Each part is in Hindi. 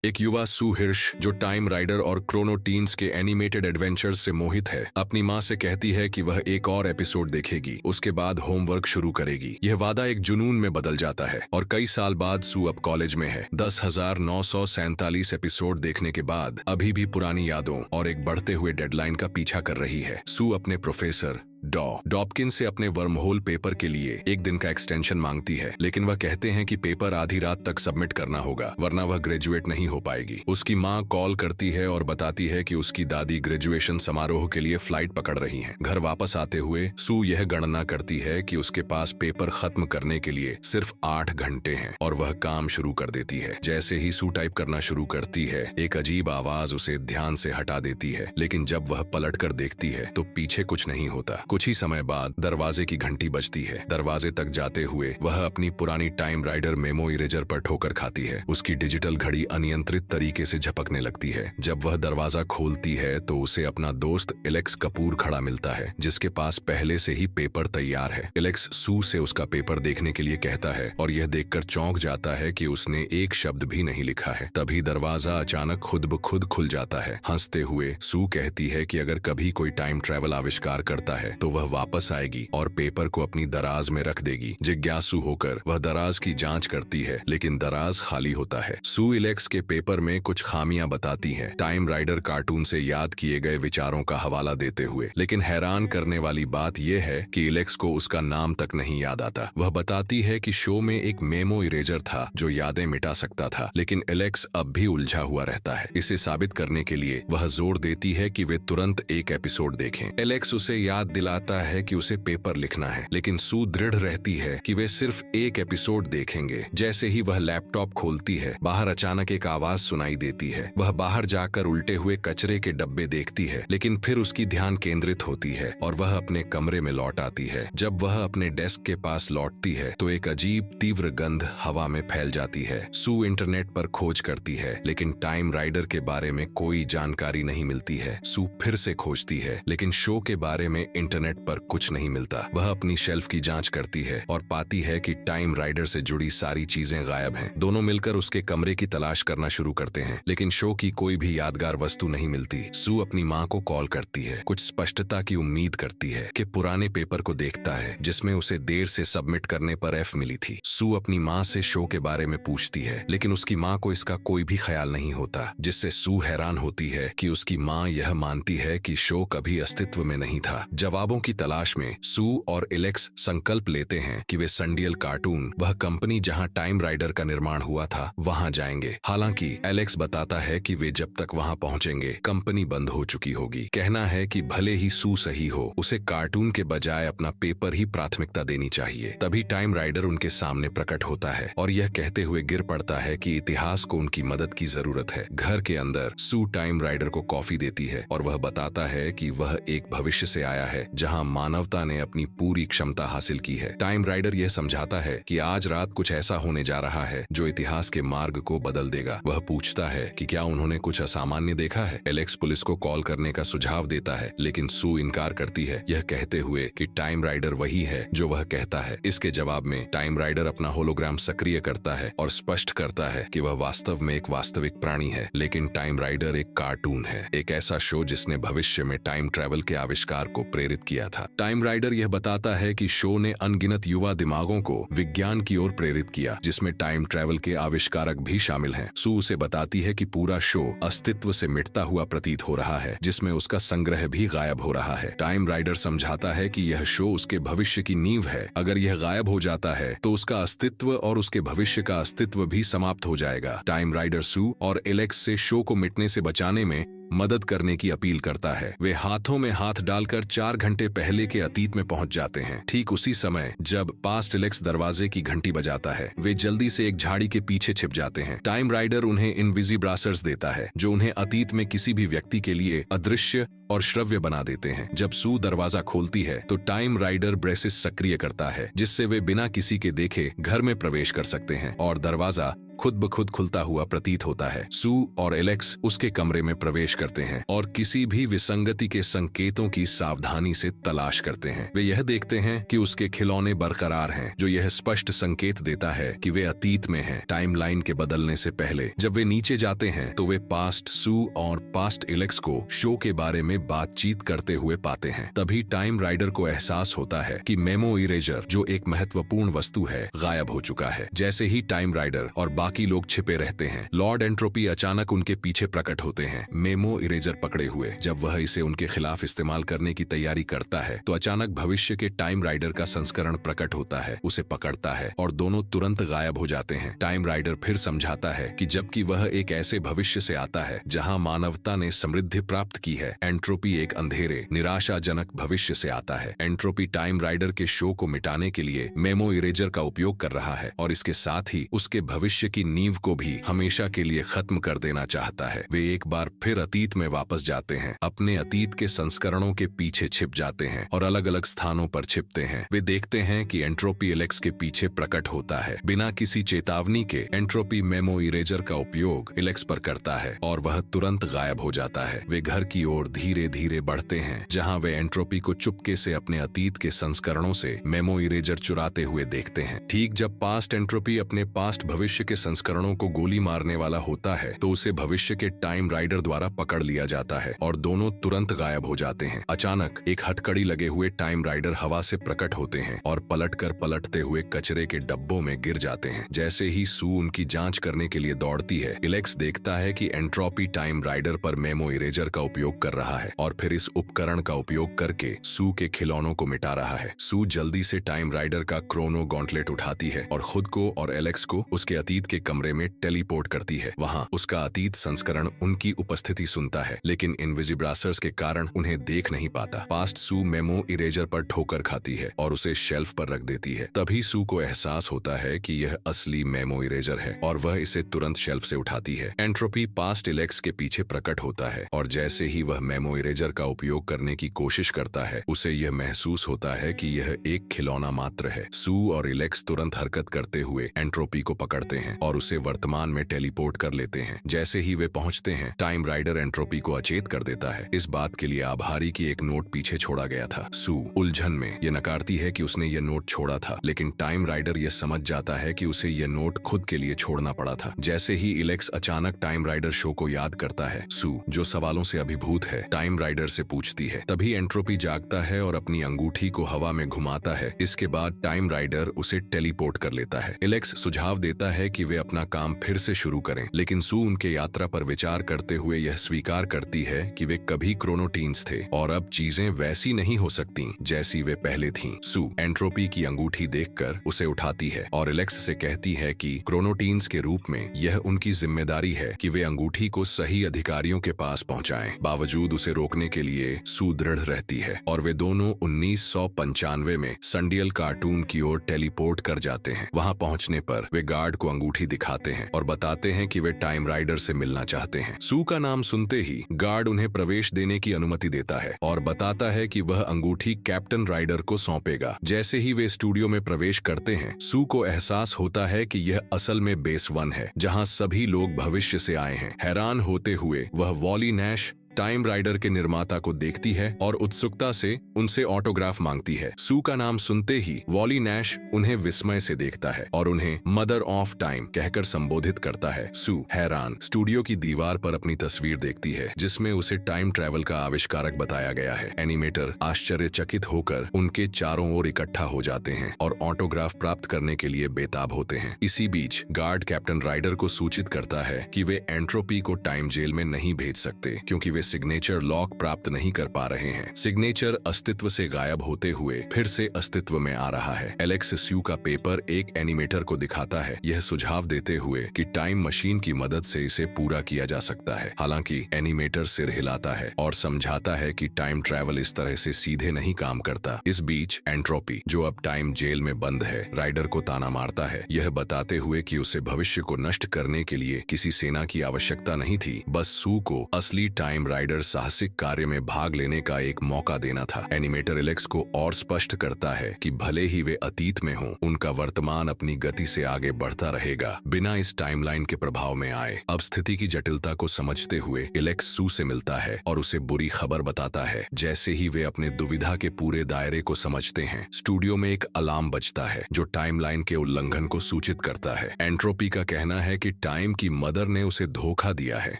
एक युवा सू हिर्श जो टाइम राइडर और क्रोनो टीन्स के एनिमेटेड एडवेंचर्स से मोहित है, अपनी माँ से कहती है कि वह एक और एपिसोड देखेगी, उसके बाद होमवर्क शुरू करेगी। यह वादा एक जुनून में बदल जाता है और कई साल बाद सू अब कॉलेज में है। 10,947 एपिसोड देखने के बाद अभी भी पुरानी यादों और एक बढ़ते हुए डेडलाइन का पीछा कर रही है। सू अपने प्रोफेसर डॉपकिन से अपने वर्महोल पेपर के लिए एक दिन का एक्सटेंशन मांगती है, लेकिन वह कहते हैं कि पेपर आधी रात तक सबमिट करना होगा वरना वह ग्रेजुएट नहीं हो पाएगी। उसकी माँ कॉल करती है और बताती है कि उसकी दादी ग्रेजुएशन समारोह के लिए फ्लाइट पकड़ रही हैं। घर वापस आते हुए सू यह गणना करती है कि उसके पास पेपर खत्म करने के लिए सिर्फ 8 घंटे हैं और वह काम शुरू कर देती है। जैसे ही सू टाइप करना शुरू करती है, एक अजीब आवाज उसे ध्यान से हटा देती है, लेकिन जब वह पलट कर देखती है तो पीछे कुछ नहीं होता। कुछ ही समय बाद दरवाजे की घंटी बजती है। दरवाजे तक जाते हुए वह अपनी पुरानी टाइम राइडर मेमो इरेजर पर ठोकर खाती है। उसकी डिजिटल घड़ी अनियंत्रित तरीके से झपकने लगती है। जब वह दरवाजा खोलती है तो उसे अपना दोस्त एलेक्स कपूर खड़ा मिलता है, जिसके पास पहले से ही पेपर तैयार है। एलेक्स सू से उसका पेपर देखने के लिए कहता है और यह देखकर चौंक जाता है कि उसने एक शब्द भी नहीं लिखा है। तभी दरवाजा अचानक खुद ब खुद खुल जाता है। हंसते हुए सू कहती है कि अगर कभी कोई टाइम ट्रेवल आविष्कार करता है तो वह वापस आएगी और पेपर को अपनी दराज में रख देगी। जिज्ञासु होकर वह दराज की जांच करती है, लेकिन दराज खाली होता है। सू एलेक्स के पेपर में कुछ खामियां बताती है, टाइम राइडर कार्टून से याद किए गए विचारों का हवाला देते हुए। लेकिन हैरान करने वाली बात यह है कि एलेक्स को उसका नाम तक नहीं याद आता। वह बताती है कि शो में एक मेमो इरेजर था जो यादें मिटा सकता था, लेकिन एलेक्स अब भी उलझा हुआ रहता है। इसे साबित करने के लिए वह जोर देती है कि वे तुरंत एक एपिसोड देखें। एलेक्स उसे याद दिलाता है कि उसे पेपर लिखना है, लेकिन सू दृढ़ रहती है कि वे सिर्फ एक एपिसोड देखेंगे। जैसे ही वह लैपटॉप खोलती है, बाहर अचानक एक आवाज सुनाई देती है। वह बाहर जाकर उल्टे हुए कचरे के डब्बे देखती है, लेकिन फिर उसकी ध्यान केंद्रित होती है और वह अपने कमरे में लौट आती है। जब वह अपने डेस्क के पास लौटती है तो एक अजीब तीव्र गंध हवा में फैल जाती है। सू इंटरनेट पर खोज करती है, लेकिन टाइम राइडर के बारे में कोई जानकारी नहीं मिलती है। सू फिर से खोजती है, लेकिन शो के बारे में इंटरनेट पर कुछ नहीं मिलता। वह अपनी शेल्फ की जांच करती है और पाती है कि टाइम राइडर से जुड़ी सारी चीजें गायब हैं। दोनों मिलकर उसके कमरे की तलाश करना शुरू करते हैं, लेकिन शो की कोई भी यादगार वस्तु नहीं मिलती। सू अपनी माँ को कॉल करती है, कुछ स्पष्टता की उम्मीद करती है कि पुराने पेपर को देखता है जिसमें उसे देर से सबमिट करने पर F मिली थी। सू अपनी माँ से शो के बारे में पूछती है, लेकिन उसकी माँ को इसका कोई भी ख्याल नहीं होता, जिससे सू हैरान होती है कि उसकी माँ यह मानती है कि शो कभी अस्तित्व में नहीं था। जवाबों की तलाश में सू और एलेक्स संकल्प लेते हैं कि वे संडियल कार्टून, वह कंपनी जहां टाइम राइडर का निर्माण हुआ था, वहां जाएंगे। हालांकि एलेक्स बताता है कि वे जब तक वहां पहुंचेंगे कंपनी बंद हो चुकी होगी। कहना है कि भले ही सू सही हो, उसे कार्टून के बजाय अपना पेपर ही प्राथमिकता देनी चाहिए। तभी टाइम राइडर उनके सामने प्रकट होता है और यह कहते हुए गिर पड़ता है कि इतिहास को उनकी मदद की जरूरत है। घर के अंदर सू टाइम राइडर को कॉफी देती है और वह बताता है कि वह एक भविष्य से आया है जहां मानवता ने अपनी पूरी क्षमता हासिल की है। टाइम राइडर यह समझाता है कि आज रात कुछ ऐसा होने जा रहा है जो इतिहास के मार्ग को बदल देगा। वह पूछता है कि क्या उन्होंने कुछ असामान्य देखा है। एलेक्स पुलिस को कॉल करने का सुझाव देता है, लेकिन सू इनकार करती है, यह कहते हुए कि टाइम राइडर वही है जो वह कहता है। इसके जवाब में टाइम राइडर अपना होलोग्राम सक्रिय करता है और स्पष्ट करता है कि वह वास्तव में एक वास्तविक प्राणी है, लेकिन टाइम राइडर एक कार्टून है, एक ऐसा शो जिसने भविष्य में टाइम ट्रेवल के आविष्कार को प्रेरित किया था। टाइम राइडर यह बताता है कि शो ने अनगिनत युवा दिमागों को विज्ञान की ओर प्रेरित किया, जिसमें टाइम ट्रेवल के आविष्कारक भी शामिल हैं। सू उसे बताती है कि पूरा शो अस्तित्व से मिटता हुआ प्रतीत हो रहा है, जिसमें उसका संग्रह भी गायब हो रहा है। टाइम राइडर समझाता है कि यह शो उसके भविष्य की नींव है। अगर यह गायब हो जाता है तो उसका अस्तित्व और उसके भविष्य का अस्तित्व भी समाप्त हो जाएगा। टाइम राइडर सू और एलेक्स से शो को मिटने से बचाने में मदद करने की अपील करता है। वे हाथों में हाथ डालकर 4 घंटे पहले के अतीत में पहुंच जाते हैं। ठीक उसी समय जब पास्ट एलेक्स दरवाजे की घंटी बजाता है, वे जल्दी से एक झाड़ी के पीछे छिप जाते हैं। टाइम राइडर उन्हें इनविजिब्रासर्स देता है जो उन्हें अतीत में किसी भी व्यक्ति के लिए अदृश्य और श्रव्य बना देते हैं। जब सू दरवाजा खोलती है तो टाइम राइडर ब्रेसिस सक्रिय करता है, जिससे वे बिना किसी के देखे घर में प्रवेश कर सकते हैं और दरवाजा खुद ब खुद खुलता हुआ प्रतीत होता है। सू और एलेक्स उसके कमरे में प्रवेश करते हैं और किसी भी विसंगति के संकेतों की सावधानी से तलाश करते हैं। वे यह देखते हैं कि उसके खिलौने बरकरार हैं, जो यह स्पष्ट संकेत देता है कि वे अतीत में हैं, टाइमलाइन के बदलने से पहले। जब वे नीचे जाते हैं तो वे पास्ट सू और पास्ट एलेक्स को शो के बारे में बातचीत करते हुए पाते हैं। तभी टाइम राइडर को एहसास होता है कि मेमो इरेजर, जो एक महत्वपूर्ण वस्तु है, गायब हो चुका है। जैसे ही टाइम राइडर और बाकी लोग छिपे रहते हैं, लॉर्ड एंट्रोपी अचानक उनके पीछे प्रकट होते हैं, मेमो इरेजर पकड़े हुए। जब वह इसे उनके खिलाफ इस्तेमाल करने की तैयारी करता है तो अचानक भविष्य के टाइम राइडर का संस्करण प्रकट होता है, उसे पकड़ता है और दोनों तुरंत गायब हो जाते हैं। टाइम राइडर फिर समझाता है कि जबकि वह एक ऐसे भविष्य से आता है जहां मानवता ने समृद्धि प्राप्त की है, एंट्रोपी एक अंधेरे, निराशाजनक भविष्य से आता है। एंट्रोपी टाइम राइडर के शो को मिटाने के लिए मेमो इरेजर का उपयोग कर रहा है और इसके साथ ही उसके भविष्य की नींव को भी हमेशा के लिए खत्म कर देना चाहता है। वे एक बार फिर अतीत में वापस जाते हैं, अपने अतीत के संस्करणों के पीछे छिप जाते हैं और अलग अलग स्थानों पर छिपते हैं। वे देखते हैं कि एंट्रोपी एलेक्स के पीछे प्रकट होता है। बिना किसी चेतावनी के एंट्रोपी मेमो इरेजर का उपयोग एलेक्स पर करता है और वह तुरंत गायब हो जाता है। वे घर की ओर धीरे धीरे बढ़ते हैं, जहां वे एंट्रोपी को चुपके से अपने अतीत के संस्करणों से मेमो इरेजर चुराते हुए देखते हैं। ठीक जब पास्ट एंट्रोपी अपने पास्ट भविष्य के संस्करणों को गोली मारने वाला होता है तो उसे भविष्य के टाइम राइडर द्वारा पकड़ लिया जाता है और दोनों तुरंत गायब हो जाते हैं। अचानक एक हथकड़ी लगे हुए टाइम राइडर हवा से प्रकट होते हैं और पलटते हुए कचरे के डब्बों में गिर जाते हैं। जैसे ही सू उनकी जांच करने के लिए दौड़ती है, एलेक्स देखता है कि एंट्रोपी टाइम राइडर पर मेमो इरेजर का उपयोग कर रहा है और फिर इस उपकरण का उपयोग करके सू के खिलौनों को मिटा रहा है। सू जल्दी से टाइम राइडर का क्रोनो गॉन्टलेट उठाती है और खुद को और एलेक्स को उसके अतीत के कमरे में टेलीपोर्ट करती है। वहां उसका अतीत संस्करण उनकी उपस्थिति सुनता है, लेकिन इनविजिब्रासर्स के कारण उन्हें देख नहीं पाता। पास्ट सू मेमो इरेजर पर ठोकर खाती है और उसे शेल्फ पर रख देती है। तभी सू को एहसास होता है कि यह असली मेमो इरेजर है और वह इसे तुरंत शेल्फ से उठाती है। एंट्रोपी पास्ट एलेक्स के पीछे प्रकट होता है और जैसे ही वह मेमो इरेजर का उपयोग करने की कोशिश करता है, उसे यह महसूस होता है कि यह एक खिलौना मात्र है। सू और एलेक्स तुरंत हरकत करते हुए एंट्रोपी को पकड़ते हैं और उसे वर्तमान में टेलीपोर्ट कर लेते हैं। जैसे ही वे पहुंचते हैं, टाइम राइडर एंट्रोपी को अचेत कर देता है, इस बात के लिए आभारी कि एक नोट पीछे छोड़ा गया था। सू उलझन में यह नकारती है कि उसने यह नोट छोड़ा था, लेकिन टाइम राइडर यह समझ जाता है कि उसे यह नोट खुद के लिए छोड़ना पड़ा था। जैसे ही एलेक्स अचानक टाइम राइडर शो को याद करता है, सू, जो सवालों से अभिभूत है, टाइम राइडर से पूछती है। तभी एंट्रोपी जागता है और अपनी अंगूठी को हवा में घुमाता है। इसके बाद टाइम राइडर उसे टेलीपोर्ट कर लेता है। एलेक्स सुझाव देता है कि वे अपना काम फिर से शुरू करें, लेकिन सू उनके यात्रा पर विचार करते हुए यह स्वीकार करती है कि वे कभी क्रोनोटीन्स थे और अब चीजें वैसी नहीं हो सकती जैसी वे पहले थीं। सू एंट्रोपी की अंगूठी देखकर उसे उठाती है और एलेक्स से कहती है कि क्रोनोटीन्स के रूप में यह उनकी जिम्मेदारी है कि वे अंगूठी को सही अधिकारियों के पास पहुंचाएं। बावजूद उसे रोकने के लिए सू दृढ़ रहती है और वे दोनों 1995 में संडियल कार्टून की ओर टेलीपोर्ट कर जाते हैं। वहां पहुंचने पर वे गार्ड को अंगूठी दिखाते हैं और बताते हैं कि वे टाइम राइडर से मिलना चाहते हैं। सू का नाम सुनते ही गार्ड उन्हें प्रवेश देने की अनुमति देता है और बताता है कि वह अंगूठी कैप्टन राइडर को सौंपेगा। जैसे ही वे स्टूडियो में प्रवेश करते हैं, सू को एहसास होता है कि यह असल में बेस 1 है, जहां सभी लोग भविष्य से आए हैं। हैरान होते हुए वह वॉली नैश टाइम राइडर के निर्माता को देखती है और उत्सुकता से उनसे ऑटोग्राफ मांगती है। सू का नाम सुनते ही वॉली नैश उन्हें विस्मय से देखता है और उन्हें मदर ऑफ टाइम कहकर संबोधित करता है। सू हैरान स्टूडियो की दीवार पर अपनी तस्वीर देखती है, जिसमें उसे टाइम ट्रैवल का आविष्कारक बताया गया है। एनिमेटर आश्चर्यचकित होकर उनके चारों ओर इकट्ठा हो जाते हैं और ऑटोग्राफ प्राप्त करने के लिए बेताब होते हैं। इसी बीच गार्ड कैप्टन राइडर को सूचित करता है कि वे एंट्रोपी को टाइम जेल में नहीं भेज सकते, क्योंकि वे सिग्नेचर लॉक प्राप्त नहीं कर पा रहे हैं। सिग्नेचर अस्तित्व से गायब होते हुए फिर से अस्तित्व में आ रहा है। एलेक्स स्यू का पेपर एक एनिमेटर को दिखाता है, यह सुझाव देते हुए कि टाइम मशीन की मदद से इसे पूरा किया जा सकता है। हालांकि एनिमेटर सिर हिलाता है और समझाता है कि टाइम ट्रैवल इस तरह से सीधे नहीं काम करता। इस बीच एंट्रोपी, जो अब टाइम जेल में बंद है, राइडर को ताना मारता है, यह बताते हुए कि उसे भविष्य को नष्ट करने के लिए किसी सेना की आवश्यकता नहीं थी, बस सू को असली टाइम राइडर साहसिक कार्य में भाग लेने का एक मौका देना था। एनिमेटर एलेक्स को और स्पष्ट करता है कि भले ही वे अतीत में हों, उनका वर्तमान अपनी गति से आगे बढ़ता रहेगा बिना इस टाइमलाइन के प्रभाव में आए। अब स्थिति की जटिलता को समझते हुए एलेक्स सू से मिलता है और उसे बुरी खबर बताता है। जैसे ही वे अपने दुविधा के पूरे दायरे को समझते हैं, स्टूडियो में एक अलार्म बजता है जो टाइमलाइन के उल्लंघन को सूचित करता है। एंट्रोपी का कहना है कि टाइम की मदर ने उसे धोखा दिया है।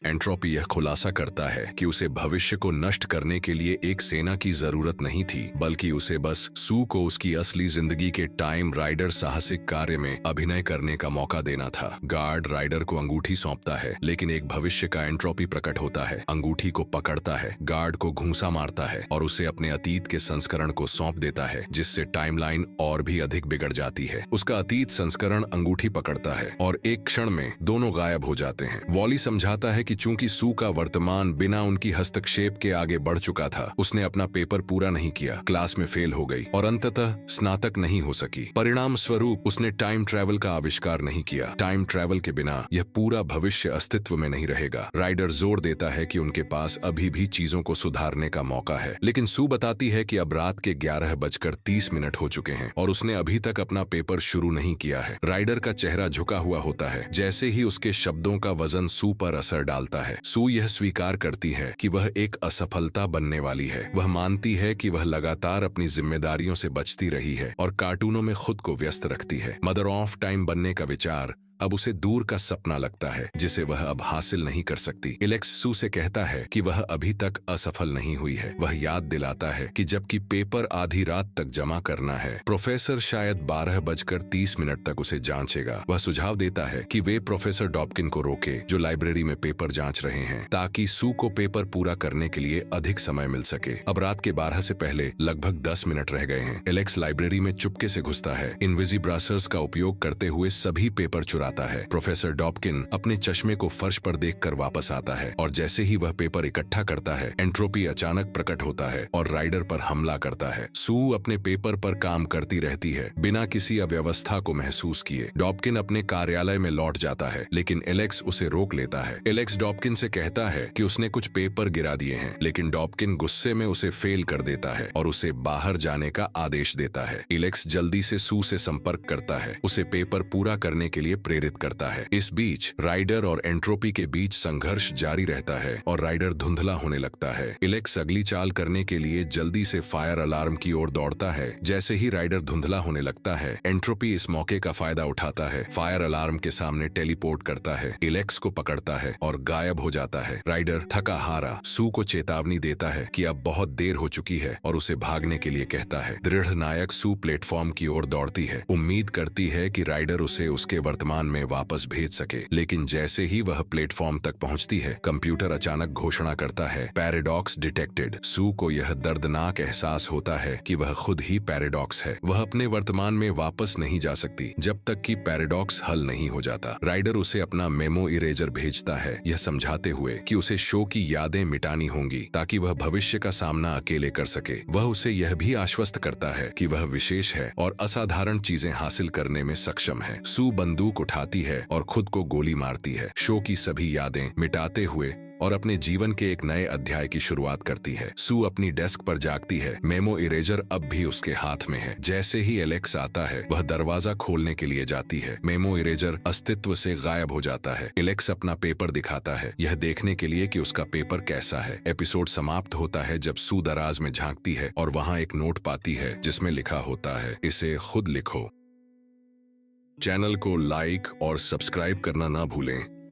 एंट्रोपी यह खुलासा करता है कि उसे भविष्य को नष्ट करने के लिए एक सेना की जरूरत नहीं थी, बल्कि उसे बस सू को उसकी असली जिंदगी के टाइम राइडर साहसिक कार्य में अभिनय करने का मौका देना था। गार्ड राइडर को अंगूठी सौंपता है, लेकिन एक भविष्य का एंट्रोपी प्रकट होता है, अंगूठी को पकड़ता है, गार्ड को घूंसा मारता है और उसे अपने अतीत के संस्करण को सौंप देता है, जिससे टाइमलाइन और भी अधिक बिगड़ जाती है। उसका अतीत संस्करण अंगूठी पकड़ता है और एक क्षण में दोनों गायब हो जाते हैं। वॉली समझाता है कि चूंकि सू का वर्तमान बिना उनकी हस्तक्षेप के आगे बढ़ चुका था, उसने अपना पेपर पूरा नहीं किया, क्लास में फेल हो गई और अंततः स्नातक नहीं हो सकी। परिणाम स्वरूप उसने टाइम ट्रैवल का आविष्कार नहीं किया। टाइम ट्रैवल के बिना यह पूरा भविष्य अस्तित्व में नहीं रहेगा। राइडर जोर देता है कि उनके पास अभी भी चीजों को सुधारने का मौका है, लेकिन सू बताती है कि अब रात के 11:30 हो चुके हैं और उसने अभी तक अपना पेपर शुरू नहीं किया है। राइडर का चेहरा झुका हुआ होता है जैसे ही उसके शब्दों का वजन सू पर असर डालता है। सू यह स्वीकार करती है कि वह एक असफलता बनने वाली है। वह मानती है कि वह लगातार अपनी जिम्मेदारियों से बचती रही है और कार्टूनों में खुद को व्यस्त रखती है। मदर ऑफ टाइम बनने का विचार अब उसे दूर का सपना लगता है जिसे वह अब हासिल नहीं कर सकती। एलेक्स सू से कहता है कि वह अभी तक असफल नहीं हुई है। वह याद दिलाता है कि जबकि पेपर आधी रात तक जमा करना है, प्रोफेसर शायद 12:30 तक उसे जांचेगा। वह सुझाव देता है कि वे प्रोफेसर डॉपकिन को रोके जो लाइब्रेरी में पेपर जांच रहे हैं, ताकि सू को पेपर पूरा करने के लिए अधिक समय मिल सके। अब रात के 12 से पहले लगभग 10 मिनट रह गए हैं। एलेक्स लाइब्रेरी में चुपके से घुसता है, इनविजिब्रासर्स का उपयोग करते हुए सभी पेपर चुरा आता है। प्रोफेसर डॉपकिन अपने चश्मे को फर्श पर देखकर वापस आता है और जैसे ही वह पेपर इकट्ठा करता है, एंट्रोपी अचानक प्रकट होता है और राइडर पर हमला करता है। सू अपने पेपर पर काम करती रहती है बिना किसी अव्यवस्था को महसूस किए। डॉपकिन अपने कार्यालय में लौट जाता है, लेकिन एलेक्स उसे रोक लेता है। एलेक्स डॉपकिन से कहता है कि उसने कुछ पेपर गिरा दिए हैं, लेकिन डॉपकिन गुस्से में उसे फेल कर देता है और उसे बाहर जाने का आदेश देता है। एलेक्स जल्दी से सू से संपर्क करता है, उसे पेपर पूरा करने के लिए प्रेरित करता है। इस बीच राइडर और एंट्रोपी के बीच संघर्ष जारी रहता है और राइडर धुंधला होने लगता है। एलेक्स अगली चाल करने के लिए जल्दी से फायर अलार्म की ओर दौड़ता है। जैसे ही राइडर धुंधला होने लगता है, एंट्रोपी इस मौके का फायदा उठाता है, फायर अलार्म के सामने टेलीपोर्ट करता है, एलेक्स को पकड़ता है और गायब हो जाता है। राइडर थका हारा सू को चेतावनी देता है कि अब बहुत देर हो चुकी है और उसे भागने के लिए कहता है। दृढ़ नायक सू प्लेटफॉर्म की ओर दौड़ती है, उम्मीद करती है कि राइडर उसे उसके वर्तमान में वापस भेज सके, लेकिन जैसे ही वह प्लेटफॉर्म तक पहुंचती है, कंप्यूटर अचानक घोषणा करता है, पैराडॉक्स डिटेक्टेड। सू को यह दर्दनाक एहसास होता है कि वह खुद ही पैराडॉक्स है। वह अपने वर्तमान में वापस नहीं जा सकती जब तक कि पैराडॉक्स हल नहीं हो जाता। राइडर उसे अपना मेमो इरेजर भेजता है, यह समझाते हुए कि उसे शो की यादें मिटानी होंगी ताकि वह भविष्य का सामना अकेले कर सके। वह उसे यह भी आश्वस्त करता है कि वह विशेष है और असाधारण चीजें हासिल करने में सक्षम है। सू बंदूक उठाती है और खुद को गोली मारती है, शो की सभी यादें मिटाते हुए और अपने जीवन के एक नए अध्याय की शुरुआत करती है। सू अपनी डेस्क पर जागती है, मेमो इरेजर अब भी उसके हाथ में है। जैसे ही एलेक्स आता है, वह दरवाजा खोलने के लिए जाती है, मेमो इरेजर अस्तित्व से गायब हो जाता है। एलेक्स अपना पेपर दिखाता है, यह देखने के लिए कि उसका पेपर कैसा है। एपिसोड समाप्त होता है जब सू दराज में झांकती है और वहां एक नोट पाती है जिसमें लिखा होता है, इसे खुद लिखो। चैनल को लाइक और सब्सक्राइब करना ना भूलें।